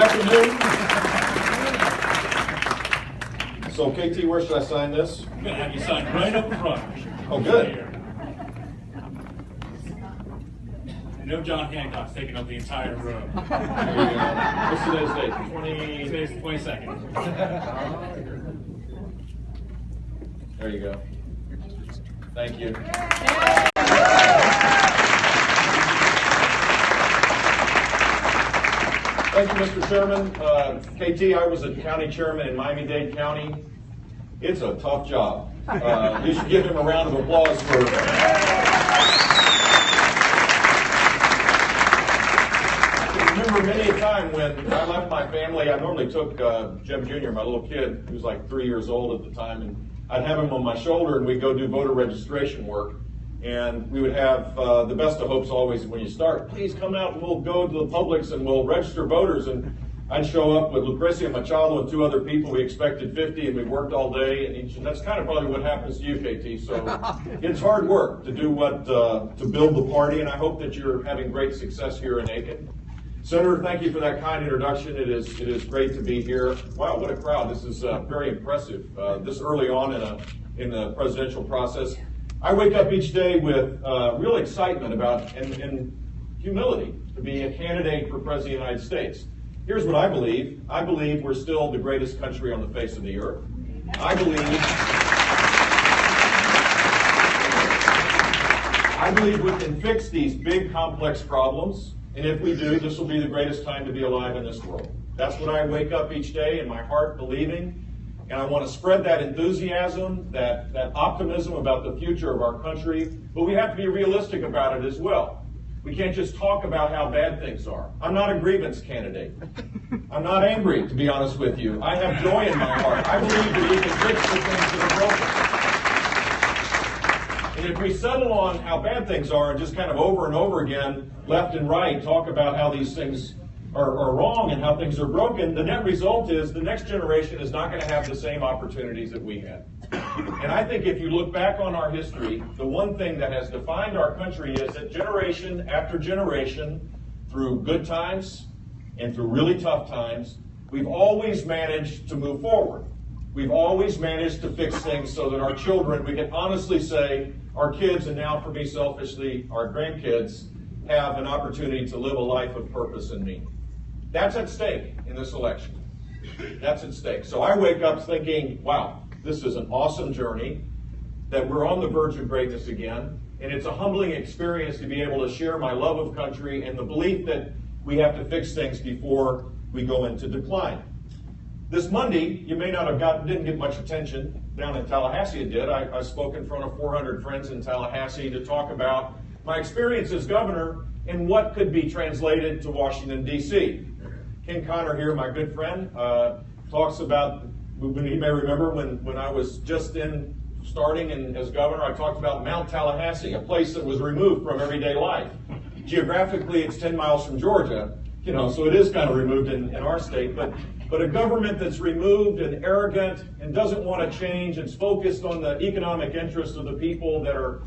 afternoon. So, KT, where should I sign this? I'm going to have you sign right up front. Oh, good. I know John Hancock's taking up the entire room. What's today's date? Today's the 22nd. There you go. Thank you. Thank you, Mr. Chairman. KT, I was a county chairman in Miami-Dade County. It's a tough job. You should give him a round of applause for I remember many a time when I left my family. I normally took Jeb Jr., my little kid, who was like 3 years old at the time, and I'd have him on my shoulder, and we'd go do voter registration work. And we would have the best of hopes always when you start, please come out and we'll go to the Publix and we'll register voters. And I'd show up with Lucrecia Machado and 2 other people. We expected 50 and we worked all day. And that's kind of probably what happens to you, KT. So it's hard work to do to build the party. And I hope that you're having great success here in Aiken. Senator, thank you for that kind introduction. It is great to be here. Wow, what a crowd. This is very impressive. This early on in the presidential process. I wake up each day with real excitement about and humility to be a candidate for President of the United States. Here's what I believe. I believe we're still the greatest country on the face of the earth. I believe we can fix these big, complex problems. And if we do, this will be the greatest time to be alive in this world. That's what I wake up each day in my heart believing. And I want to spread that enthusiasm, that optimism about the future of our country. But we have to be realistic about it as well. We can't just talk about how bad things are. I'm not a grievance candidate. I'm not angry, to be honest with you. I have joy in my heart. I believe that we can fix the things that are broken. And if we settle on how bad things are and just kind of over and over again, left and right, talk about how these things are wrong and how things are broken, the net result is the next generation is not going to have the same opportunities that we had. And I think if you look back on our history, the one thing that has defined our country is that generation after generation, through good times and through really tough times, we've always managed to move forward. We've always managed to fix things so that our children, we can honestly say, our kids, and now for me selfishly, our grandkids, have an opportunity to live a life of purpose and meaning. That's at stake in this election. That's at stake. So I wake up thinking, wow, this is an awesome journey, that we're on the verge of greatness again, and it's a humbling experience to be able to share my love of country and the belief that we have to fix things before we go into decline. This Monday, you may not have didn't get much attention down in Tallahassee. It did. I spoke in front of 400 friends in Tallahassee to talk about my experience as governor and what could be translated to Washington, D.C. Ken Connor here, my good friend, talks about, he may remember when I was just starting as governor, I talked about Mount Tallahassee, a place that was removed from everyday life. Geographically, it's 10 miles from Georgia, so it is kind of removed in our state, but a government that's removed and arrogant and doesn't want to change and's focused on the economic interests of the people that are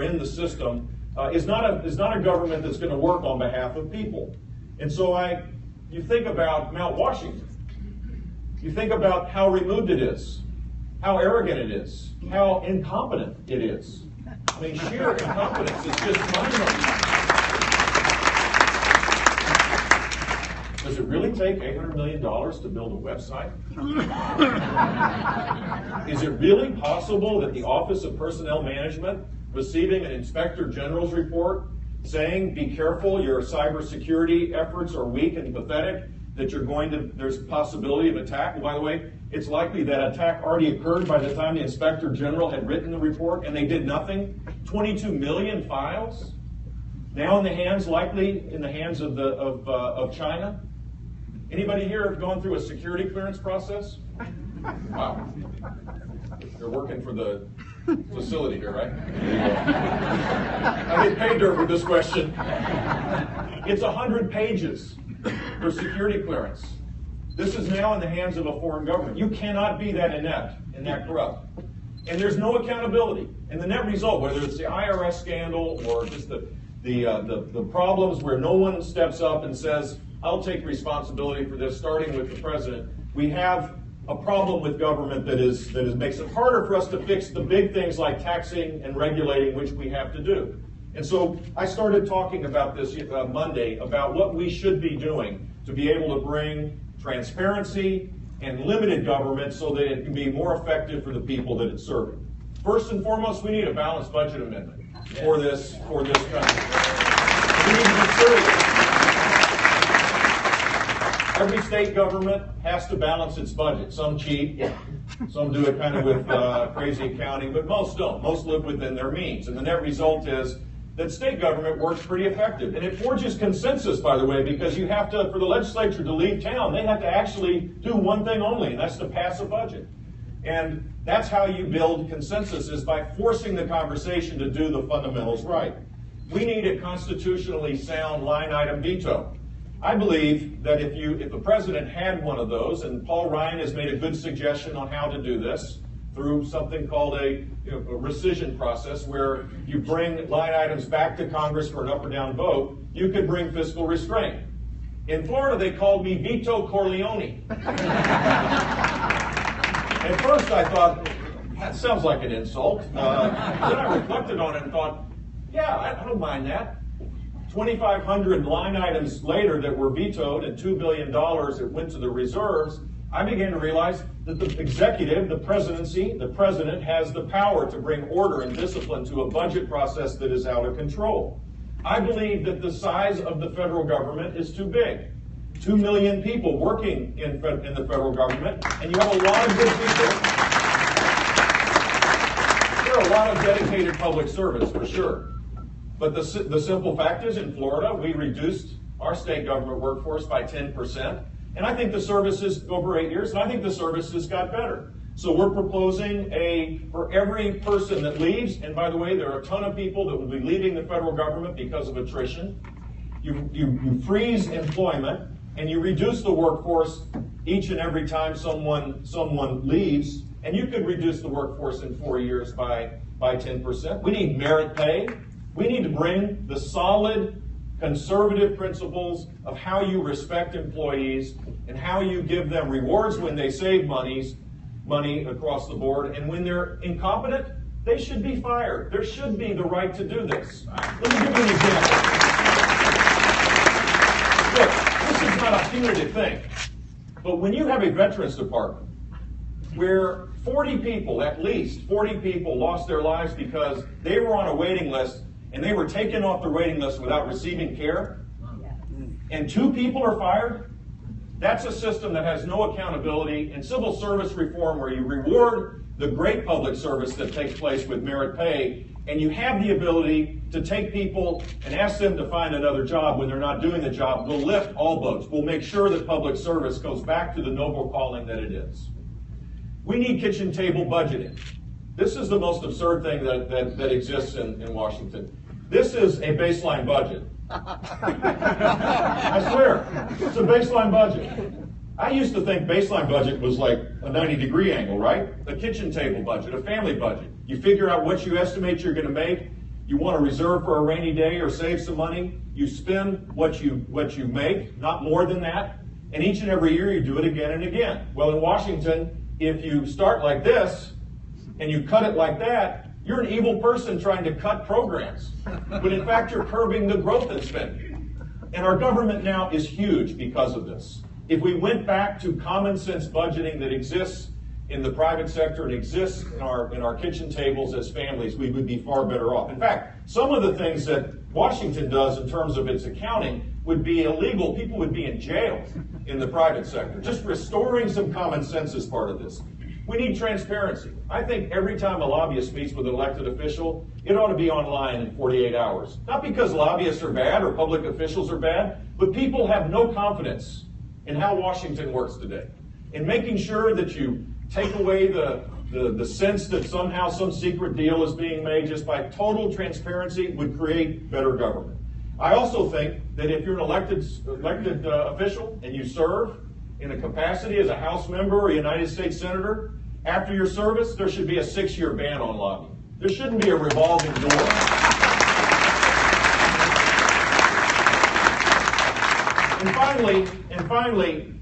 in the system is not a government that's going to work on behalf of people. And so you think about Mount Washington. You think about how removed it is, how arrogant it is, how incompetent it is. I mean, sheer incompetence is just mind-blowing. Does it really take $800 million to build a website? Is it really possible that the Office of Personnel Management, receiving an Inspector General's report saying, be careful, your cybersecurity efforts are weak and pathetic, that there's a possibility of attack? And by the way, it's likely that attack already occurred by the time the Inspector General had written the report and they did nothing. 22 million files now likely in the hands of China. Anybody here have gone through a security clearance process? Wow. You're working for the facility here, right? I get paid for this question. It's 100 pages for security clearance. This is now in the hands of a foreign government. You cannot be that inept and that corrupt. And there's no accountability. And the net result, whether it's the IRS scandal or just the the problems where no one steps up and says, I'll take responsibility for this, starting with the president. We have a problem with government that makes it harder for us to fix the big things like taxing and regulating, which we have to do. And so I started talking about this Monday, about what we should be doing to be able to bring transparency and limited government so that it can be more effective for the people that it's serving. First and foremost, we need a balanced budget amendment for this country. We need to be serious. Every state government has to balance its budget. Some cheat, some do it kind of with crazy accounting, but most don't. Most live within their means. And the net result is that state government works pretty effective. And it forges consensus, by the way, because you have to, for the legislature to leave town, they have to actually do one thing only, and that's to pass a budget. And that's how you build consensus, is by forcing the conversation to do the fundamentals right. We need a constitutionally sound line item veto. I believe that if the president had one of those, and Paul Ryan has made a good suggestion on how to do this, through something called a rescission process, where you bring line items back to Congress for an up or down vote, you could bring fiscal restraint. In Florida, they called me Vito Corleone. At first, I thought, that sounds like an insult. Then I reflected on it and thought, yeah, I don't mind that. 2,500 line items later that were vetoed and $2 billion that went to the reserves, I began to realize that the executive, the presidency, the president has the power to bring order and discipline to a budget process that is out of control. I believe that the size of the federal government is too big. 2 million people working in the federal government, and you have a lot of good people. There are a lot of dedicated public servants, for sure. But the simple fact is, in Florida, we reduced our state government workforce by 10%. And I think the services, over 8 years, and I think the services got better. So we're proposing for every person that leaves, and by the way, there are a ton of people that will be leaving the federal government because of attrition. You freeze employment, and you reduce the workforce each and every time someone leaves, and you could reduce the workforce in 4 years by 10%. We need merit pay. We need to bring the solid conservative principles of how you respect employees and how you give them rewards when they save money across the board, and when they're incompetent, they should be fired. There should be the right to do this. Let me give you an example. Look, this is not a punitive thing, but when you have a veterans department where 40 people, at least 40 people, lost their lives because they were on a waiting list and they were taken off the waiting list without receiving care, and 2 people are fired, that's a system that has no accountability. And civil service reform, where you reward the great public service that takes place with merit pay, and you have the ability to take people and ask them to find another job when they're not doing the job, will lift all boats. We'll make sure that public service goes back to the noble calling that it is. We need kitchen table budgeting. This is the most absurd thing that exists in Washington. This is a baseline budget. I swear, it's a baseline budget. I used to think baseline budget was like a 90-degree angle, right? A kitchen table budget, a family budget. You figure out what you estimate you're going to make. You want to reserve for a rainy day or save some money. You spend what you make, not more than that. And each and every year you do it again and again. Well, in Washington, if you start like this and you cut it like that, you're an evil person trying to cut programs. But in fact, you're curbing the growth in spending. And our government now is huge because of this. If we went back to common sense budgeting that exists in the private sector and exists in our kitchen tables as families, we would be far better off. In fact, some of the things that Washington does in terms of its accounting would be illegal. People would be in jail in the private sector. Just restoring some common sense is part of this. We need transparency. I think every time a lobbyist meets with an elected official, it ought to be online in 48 hours. Not because lobbyists are bad or public officials are bad, but people have no confidence in how Washington works today. In making sure that you take away the sense that somehow some secret deal is being made, just by total transparency, would create better government. I also think that if you're an elected official and you serve in a capacity as a House member or a United States Senator, after your service, there should be a 6-year ban on lobbying. There shouldn't be a revolving door. And finally,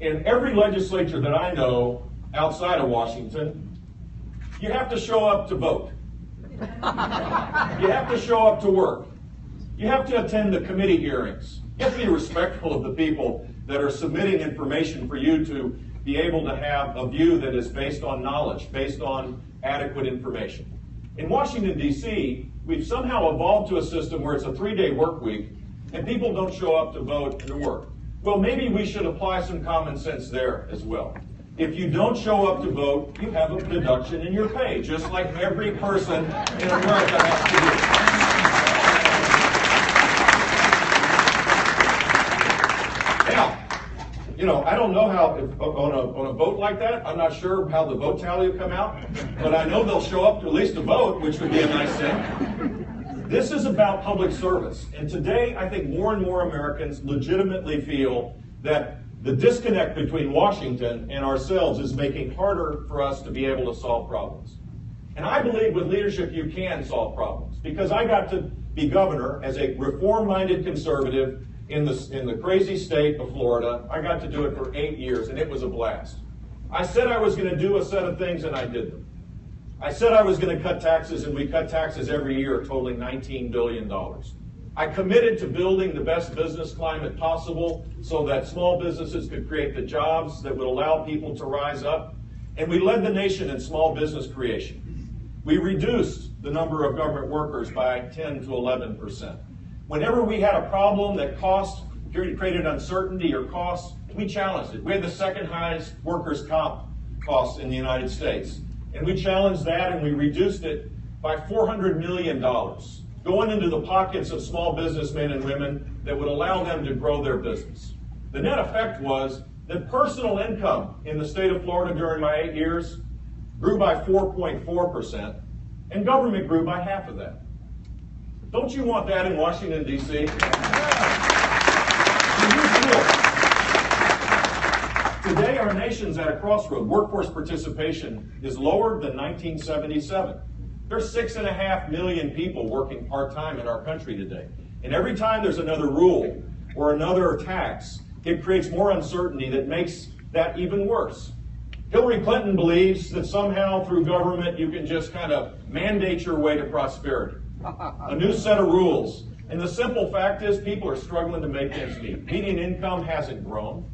in every legislature that I know outside of Washington, you have to show up to vote. You have to show up to work. You have to attend the committee hearings. You have to be respectful of the people that are submitting information for you to be able to have a view that is based on knowledge, based on adequate information. In Washington, D.C., we've somehow evolved to a system where it's a 3-day work week and people don't show up to vote and to work. Well, maybe we should apply some common sense there as well. If you don't show up to vote, you have a deduction in your pay, just like every person in America has to do. Now, I don't know how, on a vote like that, I'm not sure how the vote tally will come out, but I know they'll show up to at least a vote, which would be a nice thing. This is about public service, and today I think more and more Americans legitimately feel that the disconnect between Washington and ourselves is making harder for us to be able to solve problems. And I believe with leadership you can solve problems, because I got to be governor as a reform-minded conservative in the crazy state of Florida. I got to do it for 8 years, and it was a blast. I said I was going to do a set of things, and I did them. I said I was going to cut taxes, and we cut taxes every year, totaling $19 billion. I committed to building the best business climate possible so that small businesses could create the jobs that would allow people to rise up. And we led the nation in small business creation. We reduced the number of government workers by 10 to 11%. Whenever we had a problem that created uncertainty or costs, we challenged it. We had the second highest workers' comp costs in the United States. And we challenged that, and we reduced it by $400 million, going into the pockets of small businessmen and women that would allow them to grow their business. The net effect was that personal income in the state of Florida during my 8 years grew by 4.4%, and government grew by half of that. Don't you want that in Washington, D.C.? Today, our nation's at a crossroad. Workforce participation is lower than 1977. There's 6.5 million people working part-time in our country today. And every time there's another rule or another tax, it creates more uncertainty that makes that even worse. Hillary Clinton believes that somehow through government you can just kind of mandate your way to prosperity. A new set of rules. And the simple fact is people are struggling to make ends meet. Median income hasn't grown.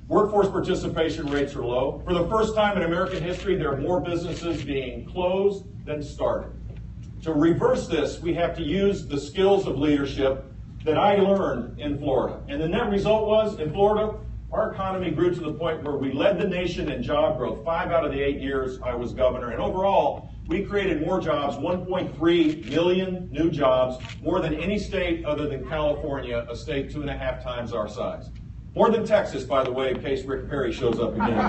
Workforce participation rates are low. For the first time in American history, there are more businesses being closed than started. To reverse this, we have to use the skills of leadership that I learned in Florida. And the net result was, in Florida, our economy grew to the point where we led the nation in job growth 5 out of the 8 years I was governor. And overall, we created more jobs, 1.3 million new jobs, more than any state other than California, a state 2.5 times our size. More than Texas, by the way, in case Rick Perry shows up again.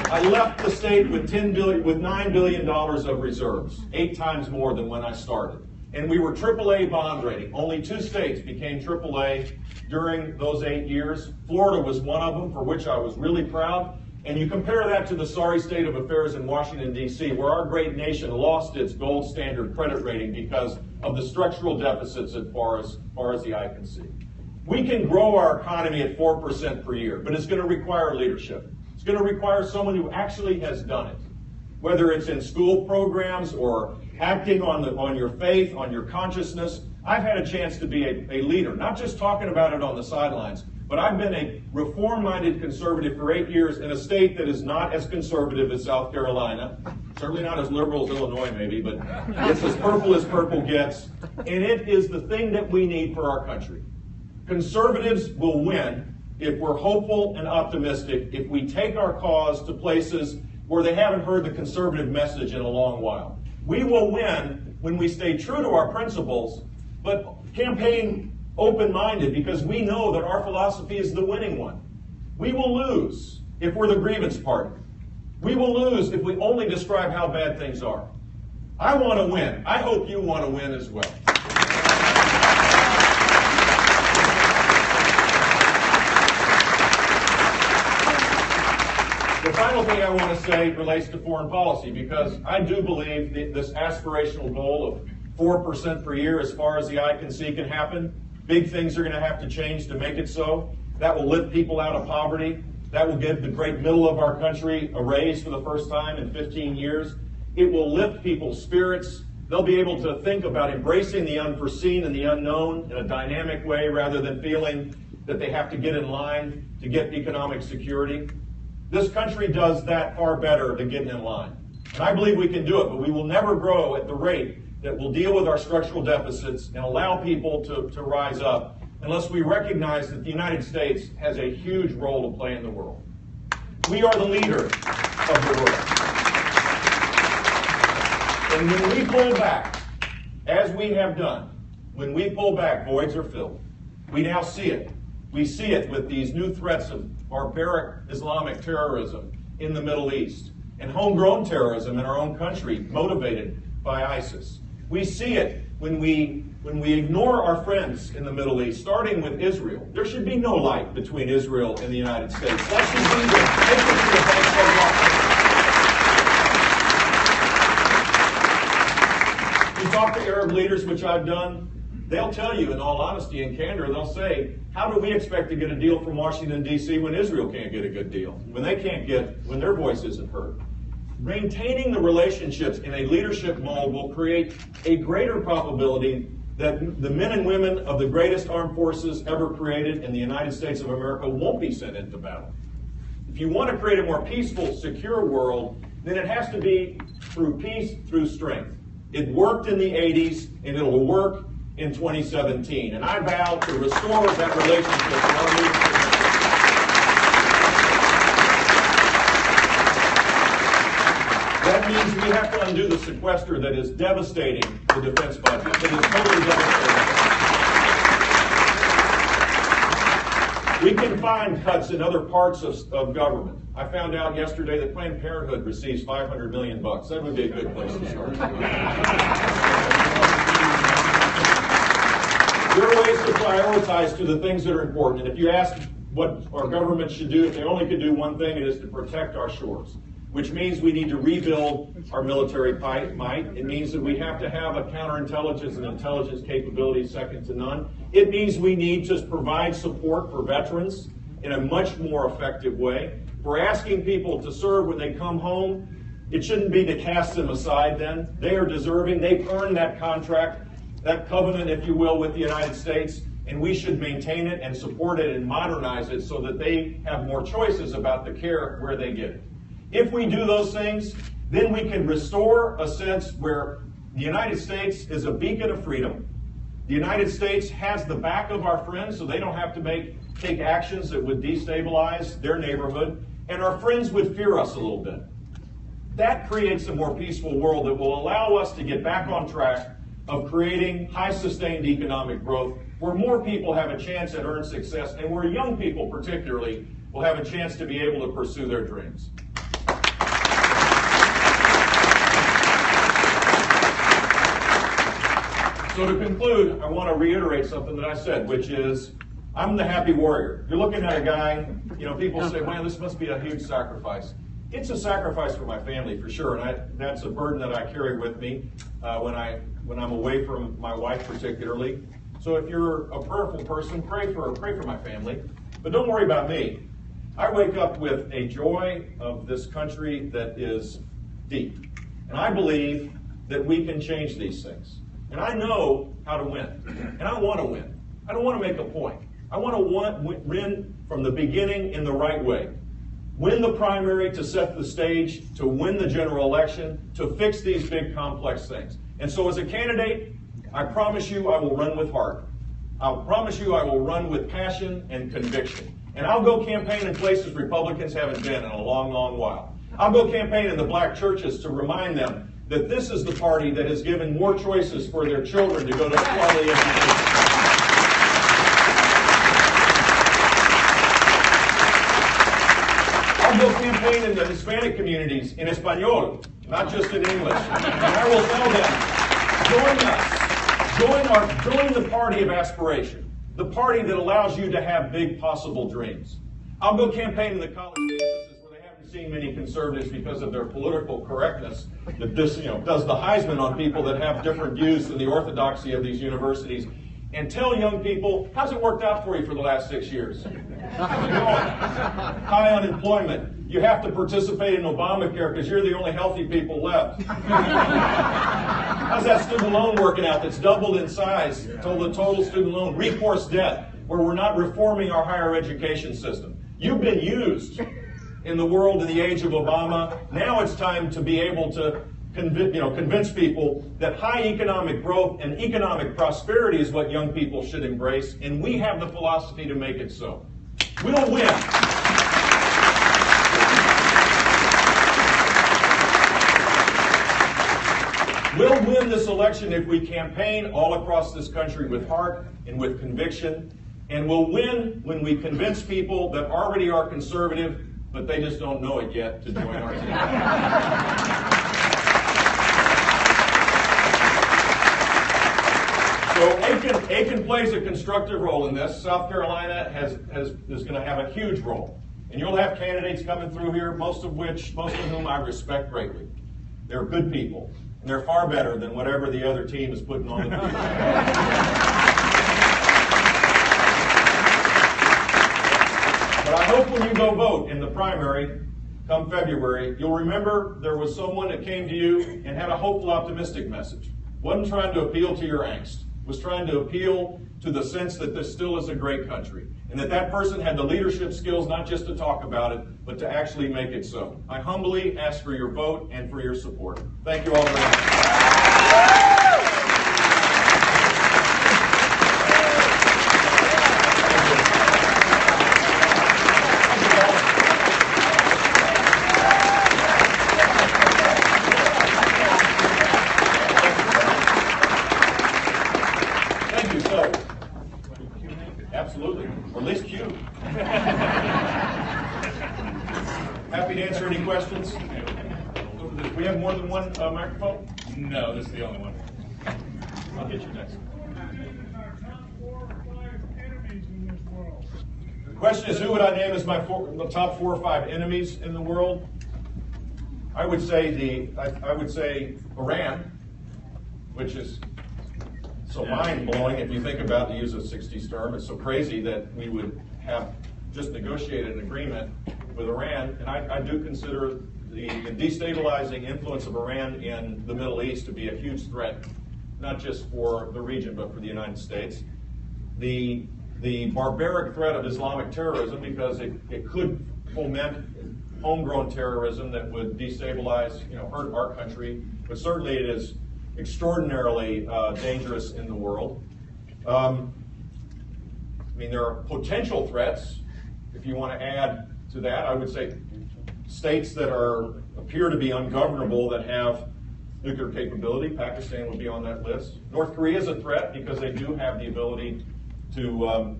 I left the state with $9 billion of reserves, 8 times more than when I started. And we were AAA bond rating. Only 2 states became AAA during those 8 years. Florida was one of them, for which I was really proud. And you compare that to the sorry state of affairs in Washington, D.C., where our great nation lost its gold standard credit rating because of the structural deficits as far as the eye can see. We can grow our economy at 4% per year, but it's going to require leadership. It's going to require someone who actually has done it, whether it's in school programs or acting on your faith, on your consciousness. I've had a chance to be a leader, not just talking about it on the sidelines, but I've been a reform-minded conservative for 8 years in a state that is not as conservative as South Carolina, certainly not as liberal as Illinois maybe, but it's as purple gets, and it is the thing that we need for our country. Conservatives will win if we're hopeful and optimistic, if we take our cause to places where they haven't heard the conservative message in a long while. We will win when we stay true to our principles, but campaign open-minded, because we know that our philosophy is the winning one. We will lose if we're the grievance party. We will lose if we only describe how bad things are. I want to win. I hope you want to win as well. The final thing I want to say relates to foreign policy, because I do believe this aspirational goal 4% per year as far as the eye can see can happen. Big things are going to have to change to make it so. That will lift people out of poverty. That will give the great middle of our country a raise for the first time in 15 years. It will lift people's spirits. They'll be able to think about embracing the unforeseen and the unknown in a dynamic way rather than feeling that they have to get in line to get economic security. This country does that far better than getting in line. And I believe we can do it, but we will never grow at the rate that will deal with our structural deficits and allow people to rise up unless we recognize that the United States has a huge role to play in the world. We are the leader of the world. And when we pull back, as we have done, when we pull back, voids are filled. We now see it. We see it with these new threats of barbaric Islamic terrorism in the Middle East and homegrown terrorism in our own country motivated by ISIS. We see it when we ignore our friends in the Middle East, starting with Israel. There should be no light between Israel and the United States. That should be the you talk to Arab leaders, which I've done, they'll tell you in all honesty and candor, they'll say, how do we expect to get a deal from Washington, D.C. when Israel can't get a good deal, when their voice isn't heard? Maintaining the relationships in a leadership mode will create a greater probability that the men and women of the greatest armed forces ever created in the United States of America won't be sent into battle. If you want to create a more peaceful, secure world, then it has to be through peace, through strength. It worked in the 80s, and it'll work in 2017. And I vow to restore that relationship in our leadership. That means we have to undo the sequester that is devastating the defense budget. That is totally devastating. We can find cuts in other parts of government. I found out yesterday that Planned Parenthood receives $500 million. That would be a good place to start. There are ways to prioritize to the things that are important. And if you ask what our government should do, if they only could do one thing, it is to protect our shores, which means we need to rebuild our military might. It means that we have to have a counterintelligence and intelligence capability second to none. It means we need to provide support for veterans in a much more effective way. We're asking people to serve when they come home. It shouldn't be to cast them aside then. They are deserving. They've earned that contract, that covenant, if you will, with the United States, and we should maintain it and support it and modernize it so that they have more choices about the care where they get it. If we do those things, then we can restore a sense where the United States is a beacon of freedom. The United States has the back of our friends so they don't have to take actions that would destabilize their neighborhood, and our friends would fear us a little bit. That creates a more peaceful world that will allow us to get back on track of creating high sustained economic growth where more people have a chance at earned success and where young people particularly will have a chance to be able to pursue their dreams. So to conclude, I want to reiterate something that I said, which is I'm the happy warrior. You're looking at a guy, people say, man, this must be a huge sacrifice. It's a sacrifice for my family, for sure, and that's a burden that I carry with me when I'm away from my wife particularly. So if you're a prayerful person, pray for my family, but don't worry about me. I wake up with a joy of this country that is deep, and I believe that we can change these things. And I know how to win, and I want to win. I don't want to make a point. I want to win from the beginning in the right way. Win the primary to set the stage, to win the general election, to fix these big complex things. And so as a candidate, I promise you I will run with heart. I'll promise you I will run with passion and conviction. And I'll go campaign in places Republicans haven't been in a long, long while. I'll go campaign in the black churches to remind them that this is the party that has given more choices for their children to go to quality education. I'll go campaign in the Hispanic communities in Espanol, not just in English. And I will tell them, join the party of aspiration, the party that allows you to have big possible dreams. I'll go campaign in the college campuses where they haven't seen many conservatives because of their political correctness that this, does the Heisman on people that have different views than the orthodoxy of these universities. And tell young people, how's it worked out for you for the last 6 years? High unemployment. You have to participate in Obamacare because you're the only healthy people left. How's that student loan working out that's doubled in size to the total student loan? Recourse debt, where we're not reforming our higher education system. You've been used in the world in the age of Obama. Now it's time to be able to convince people that high economic growth and economic prosperity is what young people should embrace, and we have the philosophy to make it so. We'll win. We'll win this election if we campaign all across this country with heart and with conviction, and we'll win when we convince people that already are conservative, but they just don't know it yet, to join our team. So Aiken plays a constructive role in this. South Carolina is going to have a huge role. And you'll have candidates coming through here, most of whom I respect greatly. They're good people. And they're far better than whatever the other team is putting on the field. But I hope when you go vote in the primary, come February, you'll remember there was someone that came to you and had a hopeful, optimistic message. Wasn't trying to appeal to your angst. Was trying to appeal to the sense that this still is a great country. And that person had the leadership skills not just to talk about it, but to actually make it so. I humbly ask for your vote and for your support. Thank you all very much. Absolutely. Or at least Q. Happy to answer any questions. Do we have more than one microphone? No, this is the only one. I'll get you next. The question is, who would I name as the top 4 or 5 enemies in the world? I would say Iran, which is so mind-blowing if you think about, to use a 60s term. It's so crazy that we would have just negotiated an agreement with Iran. And I do consider the destabilizing influence of Iran in the Middle East to be a huge threat, not just for the region, but for the United States. The barbaric threat of Islamic terrorism, because it could foment homegrown terrorism that would destabilize, hurt our country. But certainly it is extraordinarily dangerous in the world. There are potential threats. If you want to add to that, I would say states that appear to be ungovernable that have nuclear capability. Pakistan would be on that list. North Korea is a threat because they do have the ability to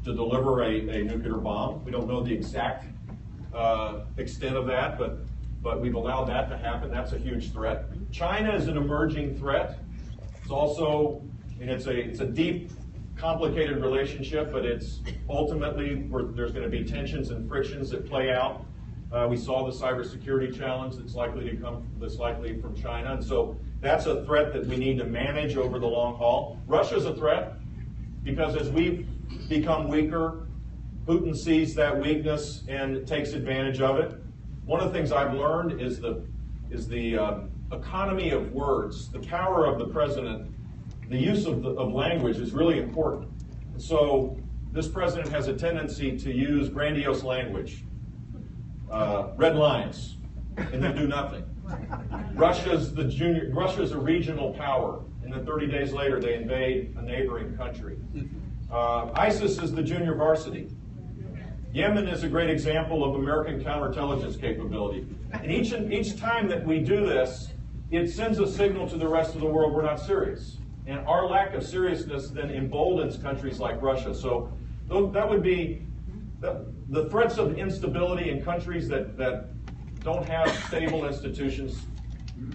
deliver a nuclear bomb. We don't know the exact extent of that, but we've allowed that to happen. That's a huge threat. China is an emerging threat. It's also, it's a deep, complicated relationship, but it's ultimately there's going to be tensions and frictions that play out. We saw the cybersecurity challenge that's likely from China, and so that's a threat that we need to manage over the long haul. Russia's a threat because as we've become weaker, Putin sees that weakness and takes advantage of it. One of the things I've learned is the economy of words, the power of the president. The use of language is really important. So this president has a tendency to use grandiose language, red lines, and then do nothing. Russia's a regional power, and then 30 days later they invade a neighboring country. ISIS is the junior varsity. Yemen is a great example of American counterintelligence capability. And each time that we do this, it sends a signal to the rest of the world we're not serious. And our lack of seriousness then emboldens countries like Russia. So that would be the threats of instability in countries that don't have stable institutions.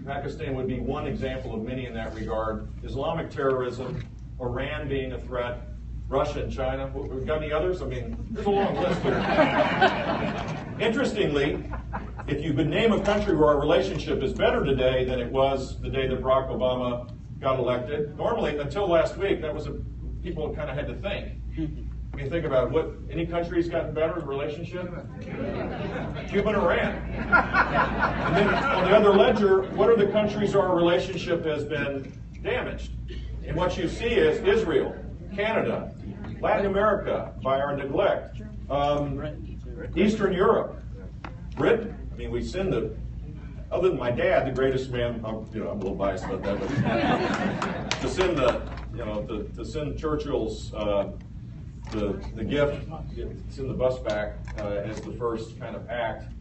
Pakistan would be one example of many in that regard. Islamic terrorism, Iran being a threat, Russia and China. We've got any others? There's a long list here. Interestingly, if you could name a country where our relationship is better today than it was the day that Barack Obama got elected, normally, until last week, that was people kind of had to think. I mean, think about what, any country's gotten better in relationship? Cuba and Iran. And then on the other ledger, what are the countries where our relationship has been damaged? And what you see is Israel, Canada, Latin America, by our neglect, Eastern Europe, Britain. I mean, we send other than my dad, the greatest man, I'm a little biased about that, but to send Churchill's the gift, send the bus back as the first kind of act.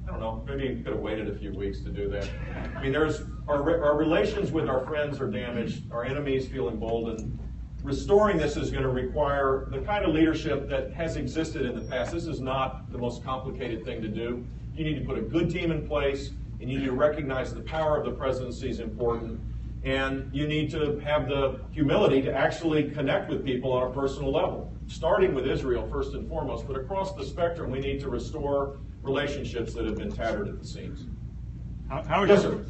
I don't know, maybe you could have waited a few weeks to do that. I mean, our relations with our friends are damaged, our enemies feel emboldened. Restoring this is going to require the kind of leadership that has existed in the past. This is not the most complicated thing to do. You need to put a good team in place, and you need to recognize the power of the presidency is important, and you need to have the humility to actually connect with people on a personal level, starting with Israel first and foremost, but across the spectrum we need to restore relationships that have been tattered at the seams. Yes, sir.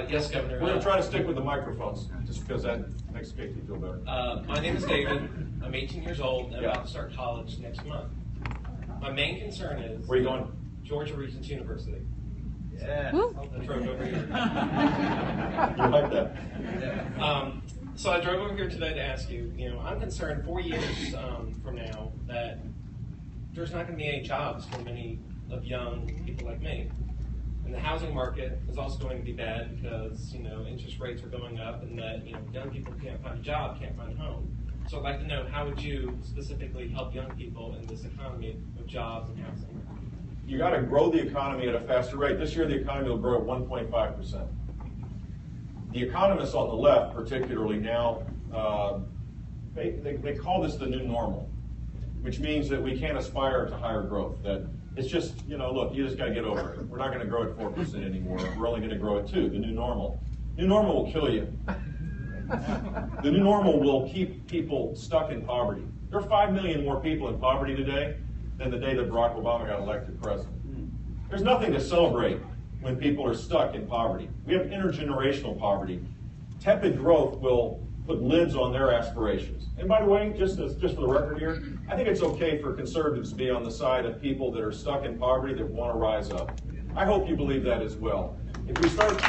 Yes, Governor. We're going to try to stick with the microphones, just because that makes Katie feel better. My name is David. I'm 18 years old and about to start college next month. My main concern is... Where are you going? Georgia Regents University. Yeah. I drove over here. You like that? Yeah. So I drove over here today to ask you, I'm concerned 4 years from now that there's not going to be any jobs for many of young people like me. And the housing market is also going to be bad because, interest rates are going up and that, young people can't find a job, can't find a home. So I'd like to know, how would you specifically help young people in this economy of jobs and housing? You got to grow the economy at a faster rate. This year the economy will grow at 1.5%. The economists on the left, particularly now, they call this the new normal, which means that we can't aspire to higher growth. That it's just, look, you just got to get over it. We're not going to grow at 4% anymore. We're only going to grow at 2%, the new normal. New normal will kill you. The new normal will keep people stuck in poverty. There are 5 million more people in poverty today than the day that Barack Obama got elected president. There's nothing to celebrate when people are stuck in poverty. We have intergenerational poverty. Tepid growth will put lids on their aspirations. And by the way, just for the record here, I think it's okay for conservatives to be on the side of people that are stuck in poverty that want to rise up. I hope you believe that as well. If we start...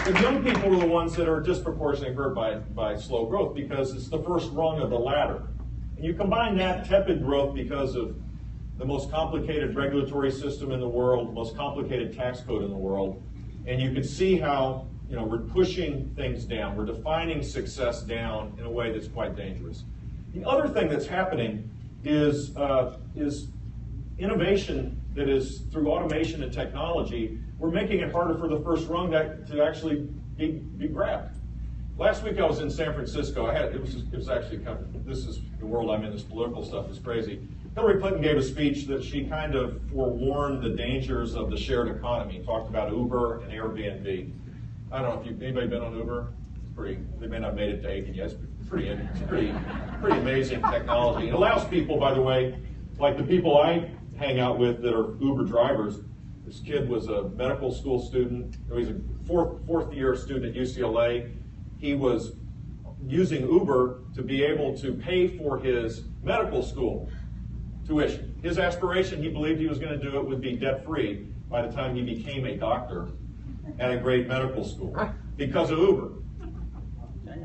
The young people are the ones that are disproportionately hurt by slow growth because it's the first rung of the ladder. And you combine that tepid growth because of the most complicated regulatory system in the world, the most complicated tax code in the world, and you can see how we're pushing things down. We're defining success down in a way that's quite dangerous. The other thing that's happening is innovation that is through automation and technology. We're making it harder for the first rung to actually be grabbed. Last week I was in San Francisco. It was actually kind of, this is the world I'm in. This political stuff is crazy. Hillary Clinton gave a speech that she kind of forewarned the dangers of the shared economy. Talked about Uber and Airbnb. I don't know if anybody been on Uber. It's pretty. They may not have made it to Aiken yet. It's pretty amazing technology. It allows people, by the way, like the people I hang out with that are Uber drivers. This kid was a medical school student. He's a fourth year student at UCLA. He was using Uber to be able to pay for his medical school tuition. His aspiration, he believed he was going to do it, would be debt-free by the time he became a doctor at a great medical school because of Uber.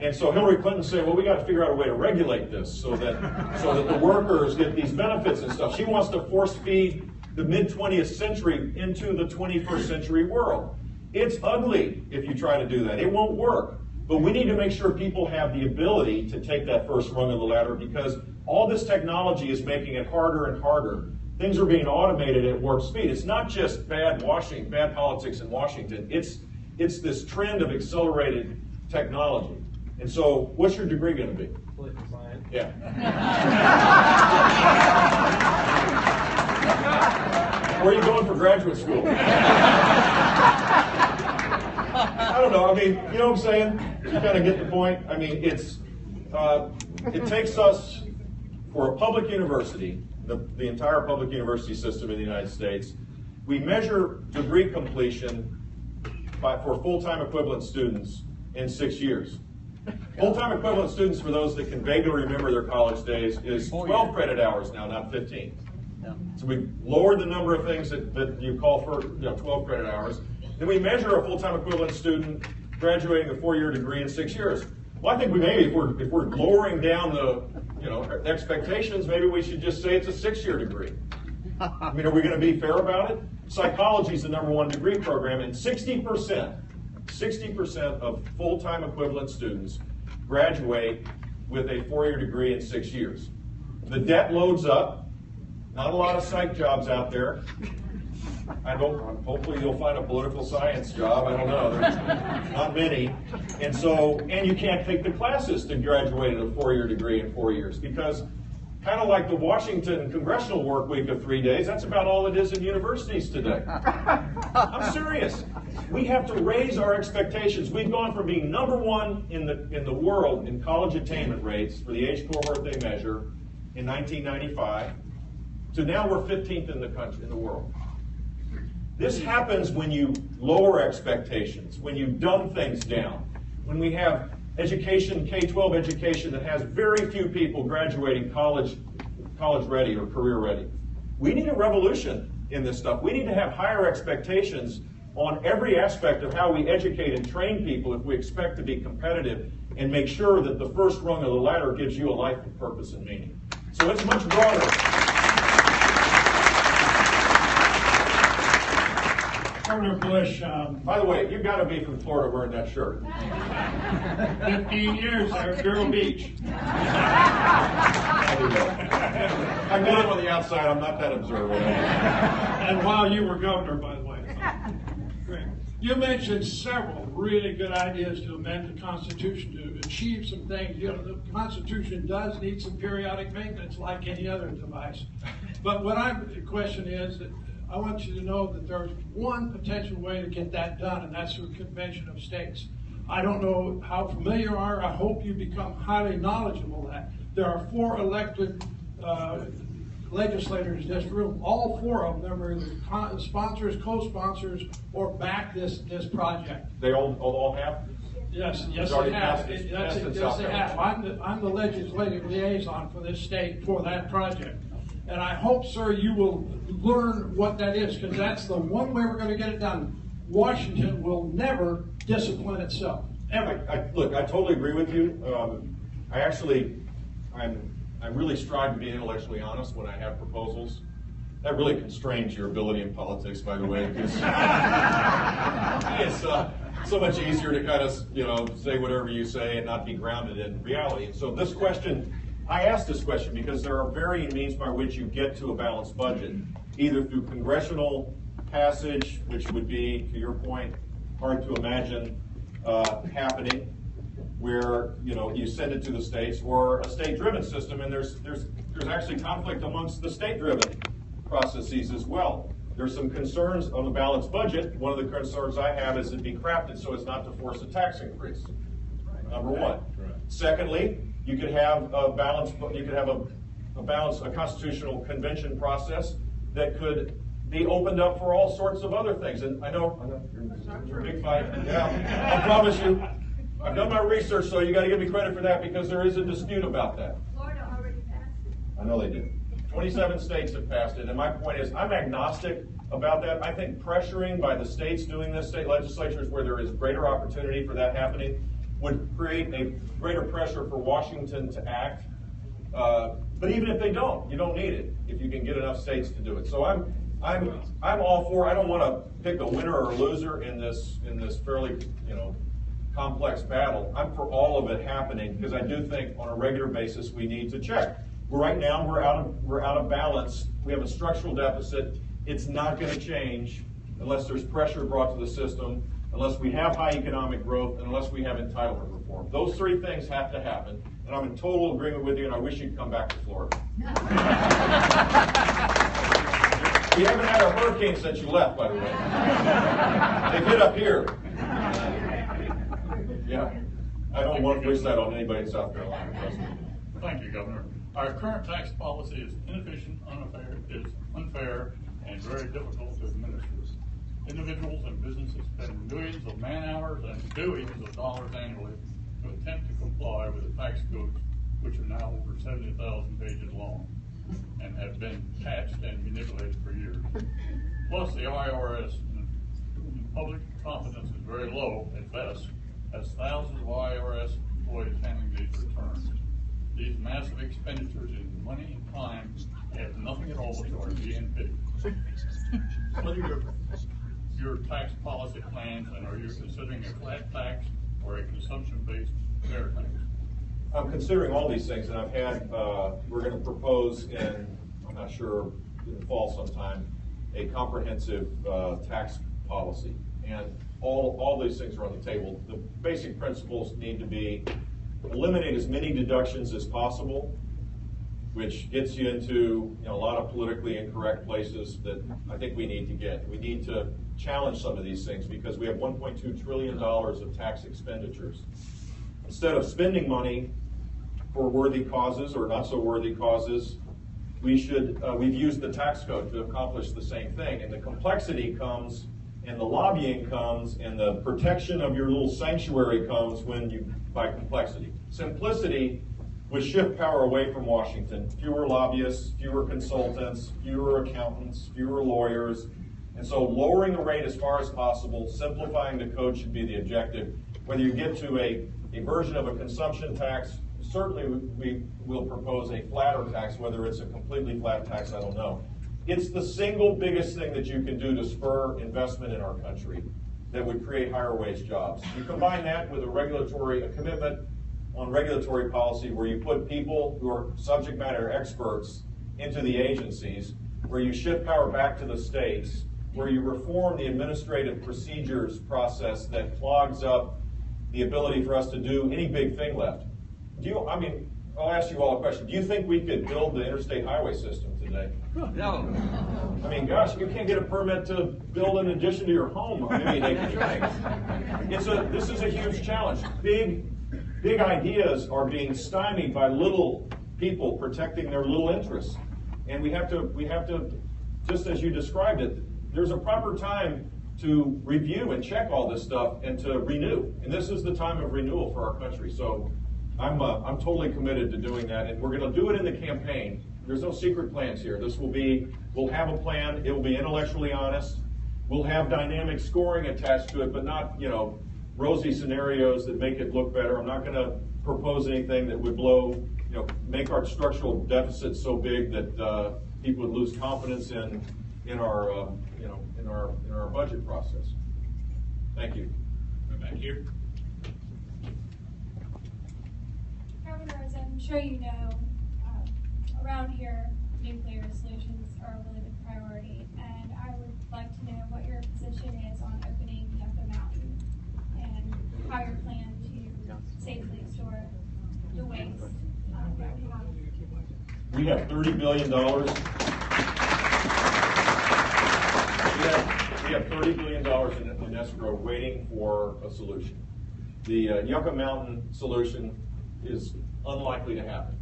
And so Hillary Clinton said, well, we got to figure out a way to regulate this so that the workers get these benefits and stuff. She wants to force feed the mid-20th century into the 21st century world. It's ugly if you try to do that. It won't work. But we need to make sure people have the ability to take that first rung of the ladder because all this technology is making it harder and harder. Things are being automated at warp speed. It's not just bad politics in Washington. It's this trend of accelerated technology. And so, what's your degree going to be? Political science. Yeah. Where are you going for graduate school? I don't know. I mean, you know what I'm saying? You kind of get the point. I mean, it takes us, for a public university, the entire public university system in the United States, we measure degree completion for full-time equivalent students in 6 years. Full-time equivalent students, for those that can vaguely remember their college days, is 12 credit hours now, not 15. So we lowered the number of things that you call for 12 credit hours. Then we measure a full-time equivalent student graduating a 4-year degree in 6 years. Well, I think we maybe, if we're lowering down the expectations, maybe we should just say it's a 6-year degree. I mean, are we going to be fair about it? Psychology is the #1 degree program, and 60% of full-time equivalent students graduate with a 4-year degree in 6 years. The debt loads up. Not a lot of psych jobs out there. Hopefully you'll find a political science job. I don't know. There's not many. And you can't take the classes to graduate at a 4-year degree in 4 years, because kind of like the Washington congressional work week of 3 days, that's about all it is in universities today. I'm serious. We have to raise our expectations. We've gone from being #1 in the world in college attainment rates for the age cohort they measure in 1995 to now we're 15th in the country, in the world. This happens when you lower expectations, when you dumb things down, when we have education, K-12 education that has very few people graduating college ready or career ready. We need a revolution in this stuff. We need to have higher expectations on every aspect of how we educate and train people if we expect to be competitive and make sure that the first rung of the ladder gives you a life of purpose and meaning. So it's much broader. Governor Bush. By the way, you've got to be from Florida wearing that shirt. 15 years there at Vero Beach. I live on the outside. I'm not that observant. And while you were governor, by the way. Great. You mentioned several really good ideas to amend the Constitution to achieve some things. You know, the Constitution does need some periodic maintenance like any other device. But the question is that I want you to know that there's one potential way to get that done, and that's through Convention of States. I don't know how familiar you are. I hope you become highly knowledgeable of that. There are 4 elected legislators in this room. All 4 of them are either sponsors, co-sponsors, or back this project. They all have? Yes, they Yes, have. Yes, they have. I'm the legislative liaison for this state for that project. And I hope, sir, you will learn what that is, because that's the one way we're going to get it done. Washington will never discipline itself, ever. Look, I totally agree with you. I really strive to be intellectually honest when I have proposals. That really constrains your ability in politics, by the way, because it's so much easier to kind of, say whatever you say and not be grounded in reality. And so this question, I asked this question because there are varying means by which you get to a balanced budget, either through congressional passage, which would be, to your point, hard to imagine happening, where you send it to the states, or a state-driven system, and there's actually conflict amongst the state-driven processes as well. There's some concerns on the balanced budget. One of the concerns I have is it be crafted so as not to force a tax increase. Number one. Secondly, you could have a balanced. You could have a constitutional convention process that could be opened up for all sorts of other things. And I know you're a big fight. Yeah, I promise you. I've done my research, so you got to give me credit for that, because there is a dispute about that. Florida already passed it. I know they did. 27 states have passed it, and my point is, I'm agnostic about that. I think pressuring by the states doing this, state legislatures where there is greater opportunity for that happening, would create a greater pressure for Washington to act. But even if they don't, you don't need it if you can get enough states to do it. So I'm all for. I don't want to pick a winner or a loser in this fairly complex battle. I'm for all of it happening, because I do think on a regular basis we need to check. Right now we're out of balance. We have a structural deficit. It's not going to change unless there's pressure brought to the system, unless we have high economic growth, and unless we have entitlement reform. Those 3 things have to happen, and I'm in total agreement with you, and I wish you'd come back to Florida. We haven't had a hurricane since you left, by the way. They've hit up here. Yeah. I don't want to wish that on anybody in South Carolina. Thank you, Governor. Our current tax policy is inefficient, unfair, and very difficult to administer. Individuals and businesses spend millions of man hours and billions of dollars annually to attempt to comply with the tax codes, which are now over 70,000 pages long and have been patched and manipulated for years. Plus, the IRS public confidence is very low at best, as thousands of IRS employees handling these returns. These massive expenditures in money and time add nothing at all to our BNP. What are your tax policy plans, and are you considering a flat tax or a consumption-based fair tax? I'm considering all these things, and we're going to propose I'm not sure, in the fall sometime, a comprehensive tax policy. And all these things are on the table. The basic principles need to be eliminate as many deductions as possible, which gets you into a lot of politically incorrect places that I think we need to get. We need to challenge some of these things because we have $1.2 trillion of tax expenditures. Instead of spending money for worthy causes or not so worthy causes, we've used the tax code to accomplish the same thing. And the complexity comes, and the lobbying comes, and the protection of your little sanctuary comes by complexity. Simplicity would shift power away from Washington. Fewer lobbyists, fewer consultants, fewer accountants, fewer lawyers. And so lowering the rate as far as possible, simplifying the code should be the objective. Whether you get to a version of a consumption tax, certainly we will propose a flatter tax. Whether it's a completely flat tax, I don't know. It's the single biggest thing that you can do to spur investment in our country that would create higher wage jobs. You combine that with a commitment on regulatory policy where you put people who are subject matter experts into the agencies, where you shift power back to the states, where you reform the administrative procedures process that clogs up the ability for us to do any big thing left. I'll ask you all a question. Do you think we could build the interstate highway system today? No. Gosh, you can't get a permit to build an addition to your home. Maybe they can try. This is a huge challenge. Big ideas are being stymied by little people protecting their little interests. And we have to, just as you described it, there's a proper time to review and check all this stuff and to renew. And this is the time of renewal for our country. So I'm totally committed to doing that, and we're going to do it in the campaign. There's no secret plans here. We'll have a plan. It will be intellectually honest. We'll have dynamic scoring attached to it, but not, rosy scenarios that make it look better. I'm not going to propose anything that would make our structural deficit so big that people would lose confidence in our budget process. Thank you. We're back here. Governor, as I'm sure you know, around here, nuclear solutions are a really big priority, and I would like to know what your position is on opening Yucca Mountain and how you plan to safely store the waste that we have. We have $30 billion. We have $30 billion in escrow waiting for a solution. The Yucca Mountain solution is unlikely to happen.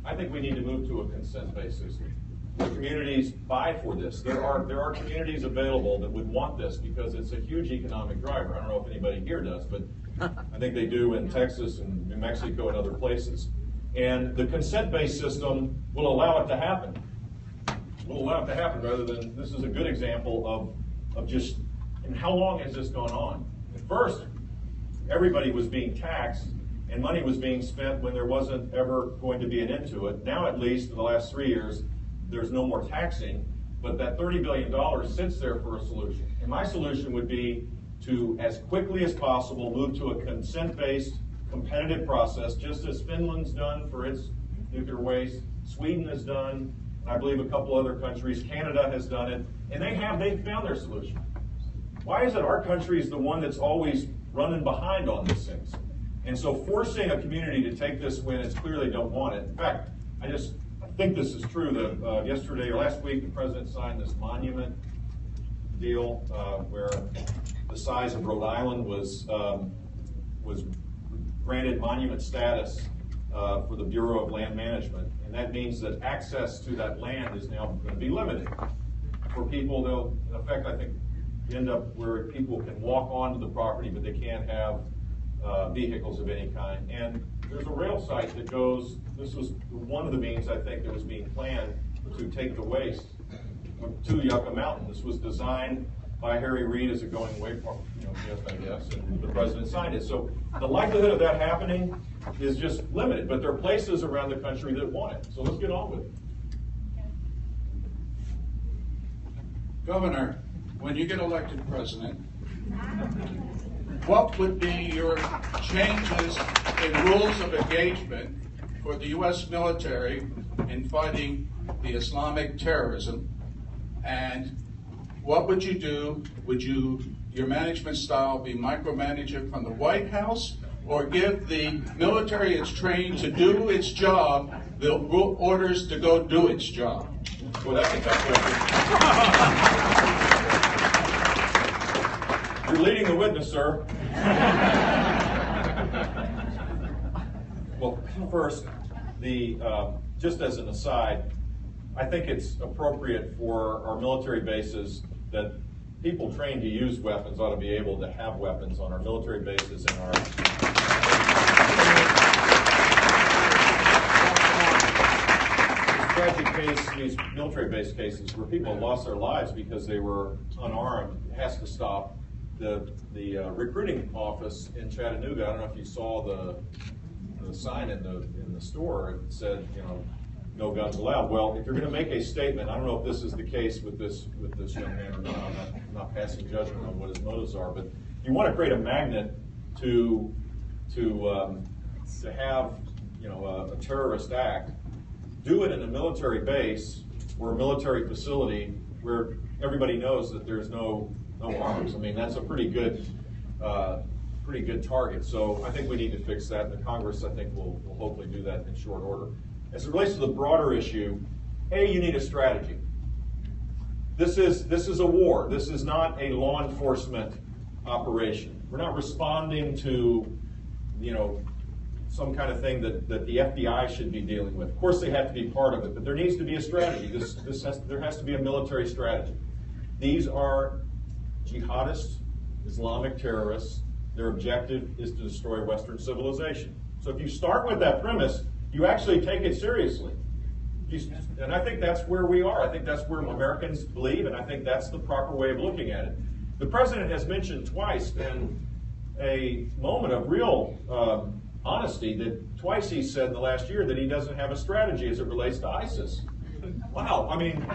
I think we need to move to a consent-based system. The communities buy for this. There are communities available that would want this because it's a huge economic driver. I don't know if anybody here does, but I think they do in Texas and New Mexico and other places. And the consent-based system will allow it to happen. Will allow it to happen rather than, this is a good example of just, and how long has this gone on? At first, everybody was being taxed and money was being spent when there wasn't ever going to be an end to it. Now, at least, in the last 3 years, there's no more taxing, but that $30 billion sits there for a solution. And my solution would be to, as quickly as possible, move to a consent-based, competitive process, just as Finland's done for its nuclear waste, Sweden has done, and I believe a couple other countries, Canada has done it, and they've found their solution. Why is it our country is the one that's always running behind on these things? And so forcing a community to take this when it's clearly don't want it. In fact, I think this is true that yesterday or last week the president signed this monument deal where the size of Rhode Island was granted monument status for the Bureau of Land Management. And that means that access to that land is now going to be limited. For people, they'll, in effect, I think, end up where people can walk onto the property, but they can't have vehicles of any kind. And there's a rail site that goes, this was one of the means, I think, that was being planned to take the waste to Yucca Mountain. This was designed by Harry Reid as a going away point, gift, I guess, and the president signed it. So the likelihood of that happening is just limited, but there are places around the country that want it. So let's get on with it. Governor, when you get elected president, what would be your changes in rules of engagement for the U.S. military in fighting the Islamic terrorism? And what would you do? Would your management style be micromanaging from the White House, or give the military it's trained to do its job the orders to go do its job? Well, that's a tough question. You're leading the witness, sir. Well, first, just as an aside, I think it's appropriate for our military bases that people trained to use weapons ought to be able to have weapons on our military bases and our tragic case, these military-based cases where people lost their lives because they were unarmed, has to stop. The recruiting office in Chattanooga, I don't know if you saw the sign in the store. It said, no guns allowed. Well, if you're going to make a statement, I don't know if this is the case with this young man or not. I'm not passing judgment on what his motives are, but you want to create a magnet to have a terrorist act. Do it in a military base or a military facility where everybody knows that there's no arms. I mean, that's a pretty good target. So I think we need to fix that, and the Congress, I think, will hopefully do that in short order. As it relates to the broader issue, you need a strategy. This is a war. This is not a law enforcement operation. We're not responding to, some kind of thing that the FBI should be dealing with. Of course, they have to be part of it, but there needs to be a strategy. There has to be a military strategy. These are jihadists, Islamic terrorists. Their objective is to destroy Western civilization. So if you start with that premise, you actually take it seriously. And I think that's where we are. I think that's where Americans believe, and I think that's the proper way of looking at it. The president has mentioned twice in a moment of real honesty that twice he said in the last year that he doesn't have a strategy as it relates to ISIS. Wow, I mean,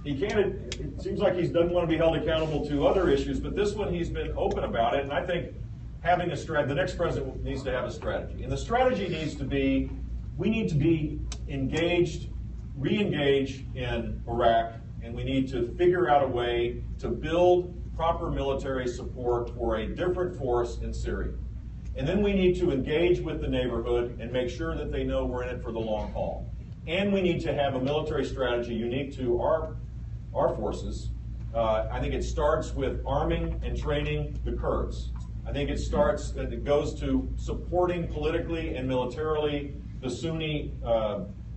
it seems like he doesn't want to be held accountable to other issues, but this one he's been open about it, and I think having a strategy, the next president needs to have a strategy. And the strategy needs to be, we need to be engaged, re-engage in Iraq, and we need to figure out a way to build proper military support for a different force in Syria. And then we need to engage with the neighborhood and make sure that they know we're in it for the long haul. And we need to have a military strategy unique to our forces. I think it starts with arming and training the Kurds. I think it goes to supporting politically and militarily the Sunni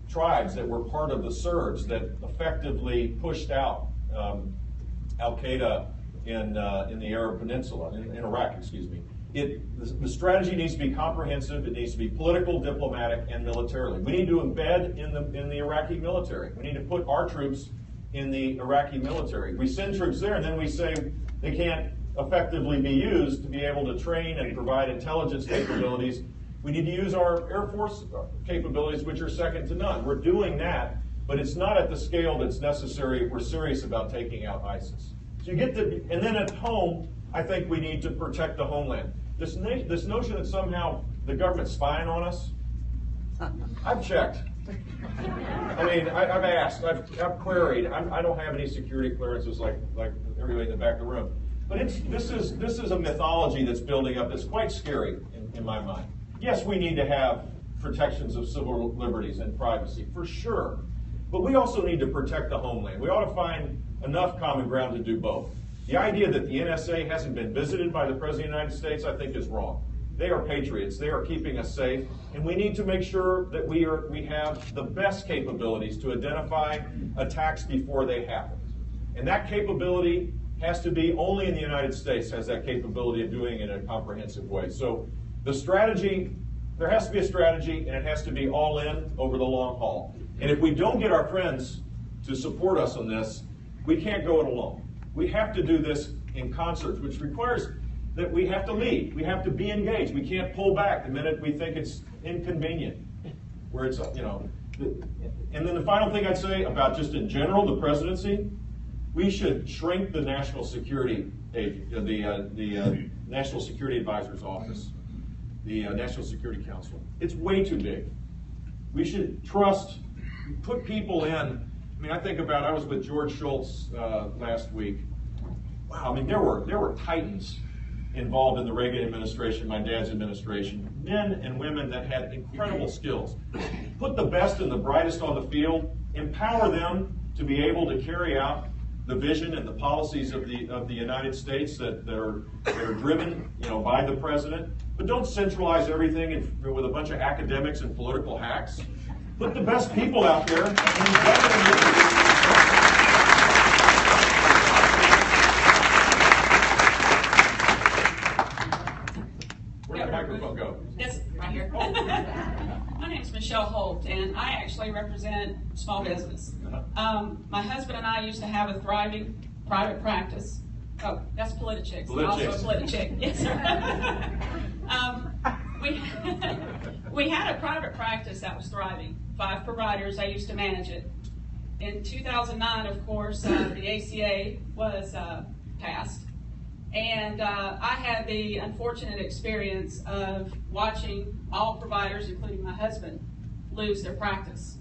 tribes that were part of the surge that effectively pushed out Al-Qaeda in the Arab Peninsula, in Iraq, excuse me. The strategy needs to be comprehensive. It needs to be political, diplomatic, and militarily. We need to embed in the Iraqi military. We need to put our troops in the Iraqi military. We send troops there, and then we say they can't effectively be used to be able to train and provide intelligence capabilities. We need to use our Air Force capabilities, which are second to none. We're doing that, but it's not at the scale that's necessary if we're serious about taking out ISIS. So and then at home, I think we need to protect the homeland. This notion that somehow the government's spying on us, I've checked. I mean, I've asked, I've queried. I don't have any security clearances like everybody in the back of the room. But this is a mythology that's building up that's quite scary in my mind. Yes, we need to have protections of civil liberties and privacy, for sure. But we also need to protect the homeland. We ought to find enough common ground to do both. The idea that the NSA hasn't been visited by the President of the United States, I think, is wrong. They are patriots. They are keeping us safe. And we need to make sure that we have the best capabilities to identify attacks before they happen. And that capability has to be only in the United States has that capability of doing it in a comprehensive way. So the strategy, there has to be a strategy, and it has to be all in over the long haul. And if we don't get our friends to support us on this, we can't go it alone. We have to do this in concert, which requires that we have to lead. We have to be engaged. We can't pull back the minute we think it's inconvenient, where it's, you know. And then the final thing I'd say about just in general, the presidency, we should shrink the National Security National Security Advisor's office, the National Security Council. It's way too big. We should put people in. I mean, I think about, I was with George Shultz last week. Wow, I mean, there were titans involved in the Reagan administration, my dad's administration, men and women that had incredible skills. Put the best and the brightest on the field, empower them to be able to carry out the vision and the policies of the United States that are driven, you know, by the president. But don't centralize everything with a bunch of academics and political hacks. Put the best people out there. Where'd that microphone go? It's right here. My name's Michelle Holt, and I actually represent small business. My husband and I used to have a thriving private practice. Oh, that's Politichicks. Also a Politichick. Yes, sir. We had a private practice that was thriving. 5 providers. I used to manage it. In 2009, of course, the ACA was passed. And I had the unfortunate experience of watching all providers, including my husband, lose their practice.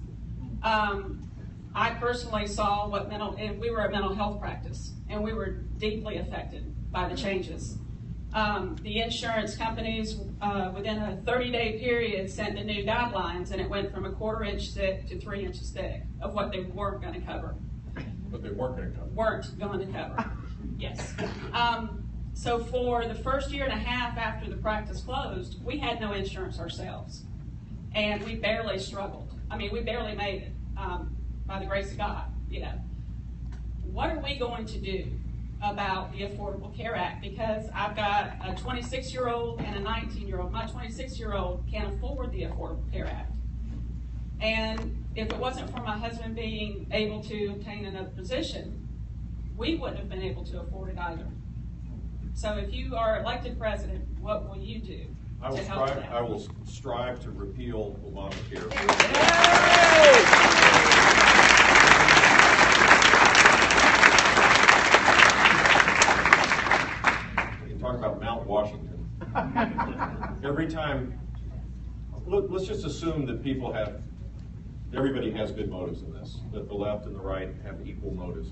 I personally saw and we were a mental health practice, and we were deeply affected by the changes. The insurance companies, within a 30-day period, sent the new guidelines, and it went from a 1/4 inch thick to 3 inches thick of what they weren't going to cover. But they weren't going to cover. Weren't going to cover, yes. So for the first 1.5 years after the practice closed, we had no insurance ourselves. And we barely struggled. I mean, we barely made it, by the grace of God, you know. What are we going to do about the Affordable Care Act? Because I've got a 26-year-old and a 19-year-old. My 26-year-old can't afford the Affordable Care Act. And if it wasn't for my husband being able to obtain another position, we wouldn't have been able to afford it either. So if you are elected president, what will you do to help that? I will strive to repeal Obamacare. We can talk about Mount Washington. Every time, let's just assume that everybody has good motives in this, that the left and the right have equal motives.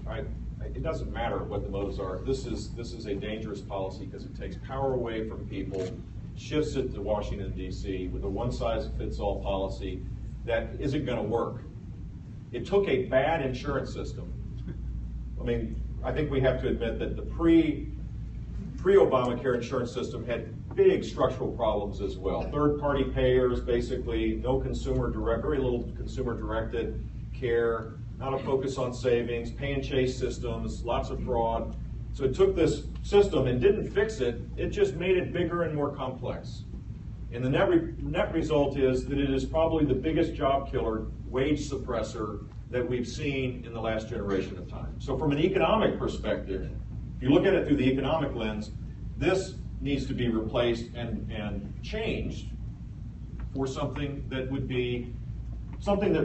It doesn't matter what the motives are. This is a dangerous policy because it takes power away from people, shifts it to Washington, D.C. with a one-size-fits-all policy that isn't going to work. It took a bad insurance system. I mean, I think we have to admit that the pre-Obamacare insurance system had big structural problems as well. Third-party payers, basically, very little consumer-directed care, not a focus on savings, pay and chase systems, lots of fraud. So it took this system and didn't fix it, it just made it bigger and more complex. And the net result is that it is probably the biggest job killer, wage suppressor that we've seen in the last generation of time. So from an economic perspective, if you look at it through the economic lens, this needs to be replaced and changed for something that would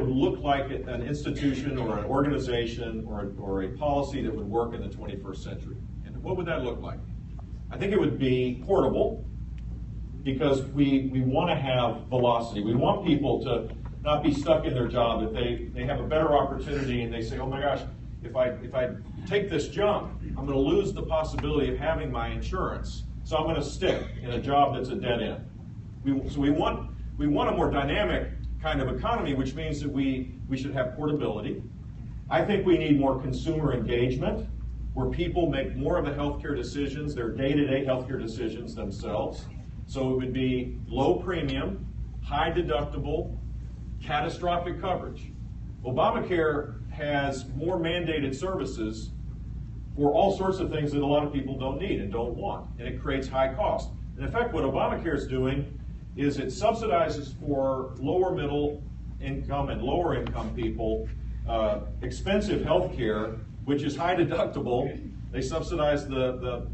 look like an institution or an organization or a policy that would work in the 21st century. And what would that look like? I think it would be portable, because we want to have velocity. We want people to not be stuck in their job. If they have a better opportunity and they say, oh my gosh, if I take this jump, I'm going to lose the possibility of having my insurance, so I'm going to stick in a job that's a dead end. So we want a more dynamic kind of economy, which means that we should have portability. I think we need more consumer engagement, where people make more of the healthcare decisions, their day-to-day healthcare decisions themselves. So it would be low premium, high deductible, catastrophic coverage. Obamacare has more mandated services for all sorts of things that a lot of people don't need and don't want, and it creates high cost. In effect, what Obamacare is doing is it subsidizes for lower middle income and lower income people expensive health care, which is high deductible. They subsidize the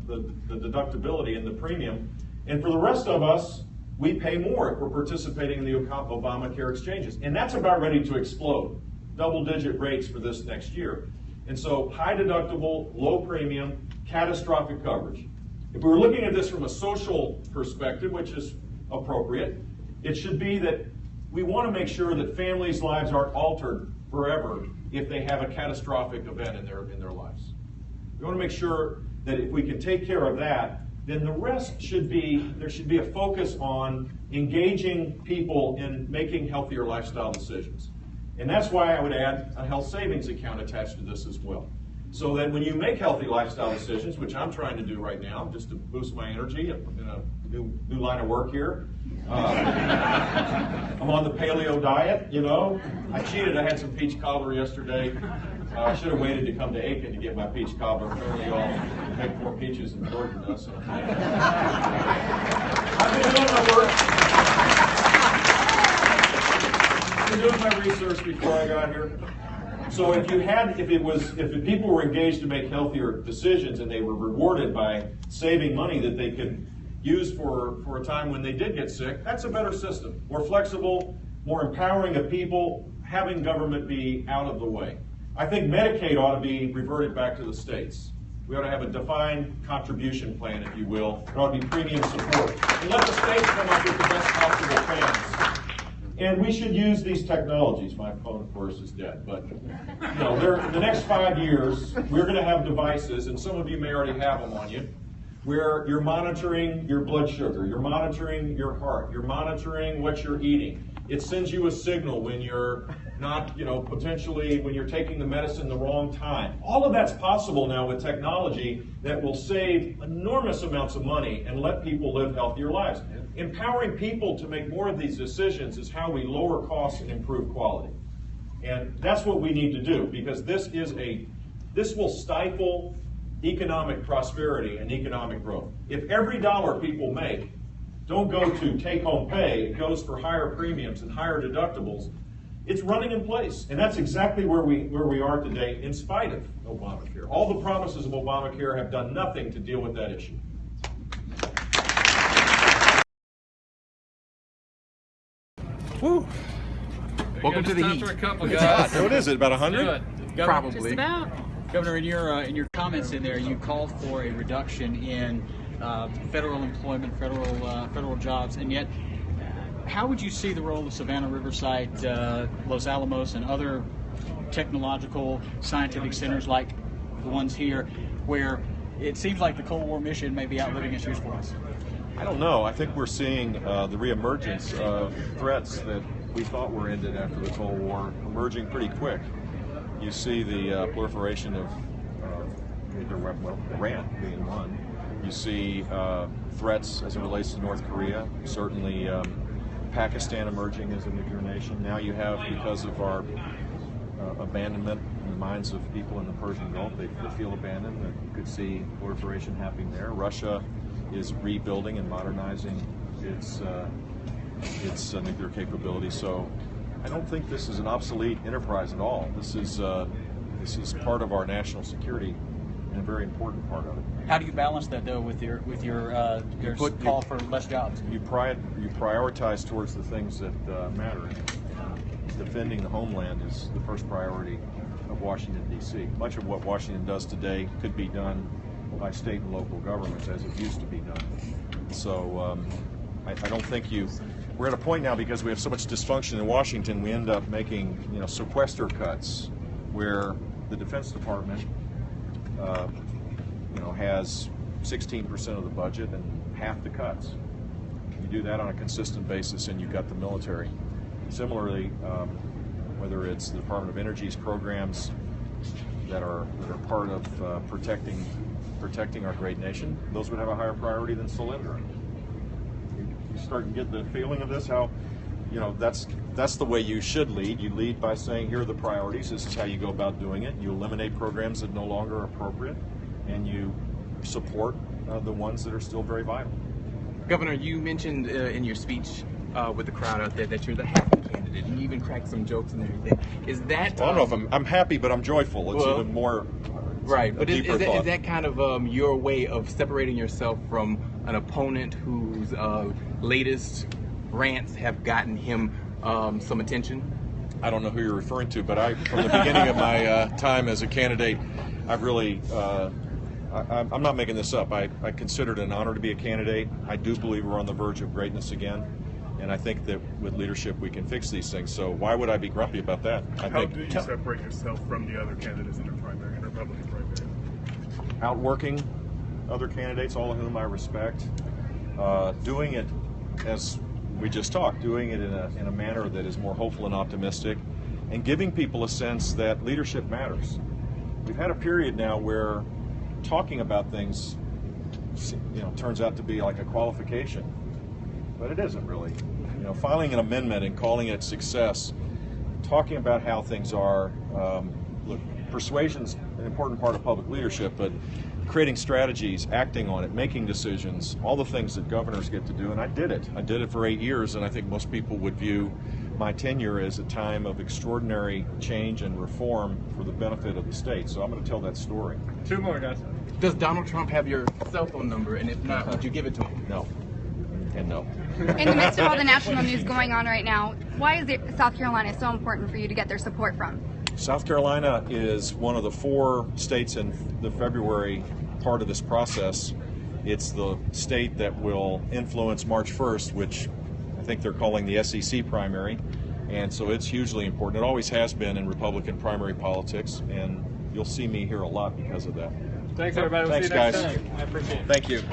deductibility and the premium. And for the rest of us, we pay more if we're participating in the Obamacare exchanges. And that's about ready to explode. Double-digit rates for this next year. And so high deductible, low premium, catastrophic coverage. If we were looking at this from a social perspective, which is appropriate, it should be that we want to make sure that families' lives aren't altered forever if they have a catastrophic event in their lives. We want to make sure that if we can take care of that, then the rest should be, there should be a focus on engaging people in making healthier lifestyle decisions. And that's why I would add a health savings account attached to this as well. So that when you make healthy lifestyle decisions, which I'm trying to do right now, just to boost my energy in a new line of work here. I'm on the paleo diet, you know. I cheated, I had some peach cobbler yesterday. I should have waited to come to Aiken to get my peach cobbler. Apparently y'all make more peaches than Jordan does. So. I've been doing my work. I've been doing my research before I got here. So if the people were engaged to make healthier decisions and they were rewarded by saving money that they could use for a time when they did get sick, that's a better system. More flexible, more empowering of people, having government be out of the way. I think Medicaid ought to be reverted back to the states. We ought to have a defined contribution plan, if you will. There ought to be premium support. And let the states come up with the best possible plans. And we should use these technologies. My phone, of course, is dead. But in the next 5 years, we're going to have devices, and some of you may already have them on you, where you're monitoring your blood sugar, you're monitoring your heart, you're monitoring what you're eating. It sends you a signal when you're not, potentially when you're taking the medicine the wrong time. All of that's possible now with technology that will save enormous amounts of money and let people live healthier lives. Empowering people to make more of these decisions is how we lower costs and improve quality. And that's what we need to do, because this will stifle economic prosperity and economic growth. If every dollar people make don't go to take-home pay, it goes for higher premiums and higher deductibles, it's running in place. And that's exactly where we are today in spite of Obamacare. All the promises of Obamacare have done nothing to deal with that issue. Woo. Welcome to the heat. For a couple, guys. What is it, about 100? Probably. Governor, in your comments in there, you called for a reduction in federal employment, federal jobs, and yet, how would you see the role of Savannah, Riverside, Los Alamos, and other technological, scientific centers like the ones here, where it seems like the Cold War mission may be outliving its usefulness? I don't know. I think we're seeing the reemergence of threats that we thought were ended after the Cold War emerging pretty quick. You see the proliferation of nuclear weapons, well, Iran being one. You see threats as it relates to North Korea, certainly Pakistan emerging as a nuclear nation. Now you have, because of our abandonment in the minds of people in the Persian Gulf, they feel abandoned. You could see proliferation happening there. Russia is rebuilding and modernizing its nuclear capability. So I don't think this is an obsolete enterprise at all. This is part of our national security and a very important part of it. How do you balance that though with your call for less jobs? You prioritize towards the things that matter. Defending the homeland is the first priority of Washington, D.C. Much of what Washington does today could be done by state and local governments as it used to be done. So I don't think we're at a point now, because we have so much dysfunction in Washington, we end up making sequester cuts where the Defense Department has 16% of the budget and half the cuts. You do that on a consistent basis and you've got the military. Similarly, whether it's the Department of Energy's programs that are part of protecting our great nation, those would have a higher priority than Solyndra. You start to get the feeling of this, how, you know, that's the way you should lead. You lead by saying, here are the priorities, this is how you go about doing it. You eliminate programs that no longer are appropriate, and you support the ones that are still very vital. Governor, you mentioned in your speech with the crowd out there that you're the happy candidate, and you even cracked some jokes and everything. Is that? Well, I don't know if I'm happy, but I'm joyful. It's even more. Right, but is thought. that kind of your way of separating yourself from an opponent whose latest rants have gotten him some attention? I don't know who you're referring to, but from the beginning of my time as a candidate, I've really. I'm not making this up. I consider it an honor to be a candidate. I do believe we're on the verge of greatness again, and I think that with leadership we can fix these things. So why would I be grumpy about that? How do you separate yourself from the other candidates in the primary, in the Republican primary? Outworking other candidates, all of whom I respect, doing it as we just talked, doing it in a manner that is more hopeful and optimistic, and giving people a sense that leadership matters. We've had a period now where talking about things, you know, turns out to be like a qualification, but it isn't really. You know, filing an amendment and calling it success, talking about how things are. Look, persuasion's an important part of public leadership, but creating strategies, acting on it, making decisions, all the things that governors get to do, and I did it. I did it for 8 years, and I think most people would view my tenure as a time of extraordinary change and reform for the benefit of the state. So I'm going to tell that story. Two more, guys. Does Donald Trump have your cell phone number, and if not, would you give it to him? No. And no. In the midst of all the national news going on right now, why is South Carolina so important for you to get their support from? South Carolina is one of the 4 states in the February part of this process. It's the state that will influence March 1st, which I think they're calling the SEC primary, and so it's hugely important. It always has been in Republican primary politics, and you'll see me here a lot because of that. Thanks, everybody. We'll Thanks, see you next guys. time. I appreciate it. Thank you.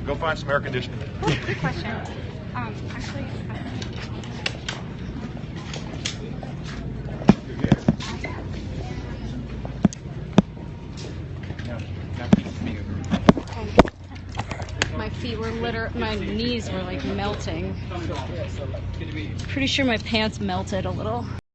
Go find some air conditioning. Oh, good question. Actually, my feet were my knees were like melting. Pretty sure my pants melted a little.